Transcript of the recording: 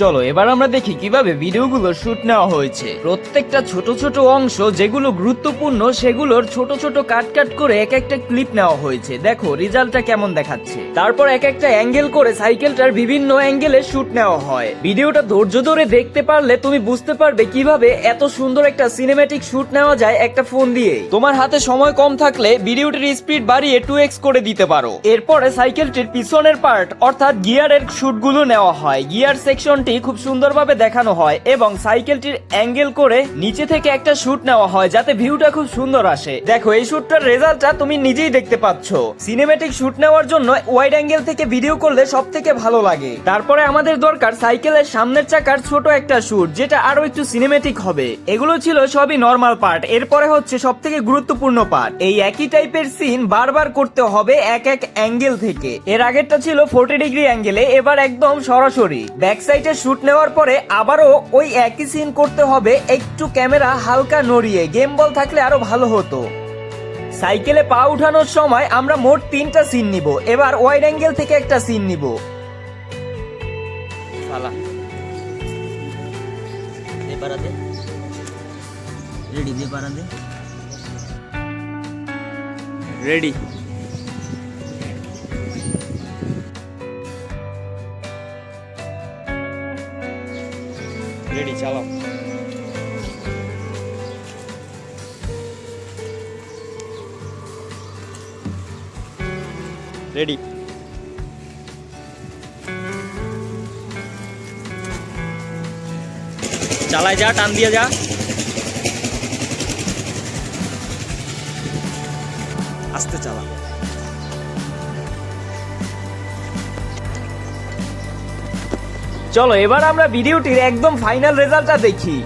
চলো এবার আমরা দেখি কিভাবে ভিডিওগুলো শুট নেওয়া হয়েছে। প্রত্যেকটা ছোট ছোট অংশ যেগুলো গুরুত্বপূর্ণ সেগুলোর ছোট ছোট কাট করে এক একটা ক্লিপ নেওয়া হয়েছে। দেখো রেজাল্টটা কেমন দেখাচ্ছে। তারপর এক একটা অ্যাঙ্গেল করে সাইকেলটার বিভিন্ন অ্যাঙ্গেলে শুট নেওয়া হয়। ভিডিওটা ধৈর্য ধরে দেখতে পারলে তুমি বুঝতে পারবে কিভাবে এত সুন্দর একটা সিনেম্যাটিক শুট নেওয়া যায় একটা ফোন দিয়ে। তোমার হাতে সময় কম থাকলে ভিডিওটির স্পিড বাড়িয়ে 2x করে দিতে পারো। এরপরে সাইকেলটির পিছনের পার্ট অর্থাৎ গিয়ারের শুটগুলো নেওয়া হয়। গিয়ার সেকশন খুব সুন্দরভাবে দেখানো হয় এবং সাইকেলটির অ্যাঙ্গেল করে নিচে থেকে একটা শুট নেওয়া হয় যাতে ভিউটা খুব সুন্দর আসে। দেখো এই শুটটার রেজাল্টটা তুমি নিজেই দেখতে পাচ্ছ। সিনেম্যাটিক শুট নেওয়ার জন্য ওয়াইড অ্যাঙ্গেল থেকে ভিডিও করলে সব থেকে ভালো লাগে। তারপরে আমাদের দরকার সাইকেলের সামনের চাকার ছোট একটা শুট যেটা আরো একটু সিনেম্যাটিক হবে। এগুলো ছিল সবই নরমাল পার্ট। এরপরে হচ্ছে সব থেকে গুরুত্বপূর্ণ পার্ট। এই একই টাইপের সিন বারবার করতে হবে এক এক অ্যাঙ্গেল থেকে। এর আগেরটা ছিল 40 ডিগ্রি অ্যাঙ্গেলে, এবার একদম সরাসরি ব্যাক সাইডে শুট নেওয়ার পরে আবারও ওই একই সিন করতে হবে, একটু ক্যামেরা হালকা নড়িয়ে। গেম বল থাকলে আরো ভালো হতো। সাইকেলে পা উঠানোর সময় আমরা মোট 3টা সিন নিব। এবার ওয়াইড অ্যাঙ্গেল থেকে একটা সিন নিব। রেডি। রেডি, চালাও। রেডি। চালায় যা, টান দিয়ে যা। আস্তে চালা। চলো এবার আমরা ভিডিওটির একদম ফাইনাল রেজাল্টটা দেখি।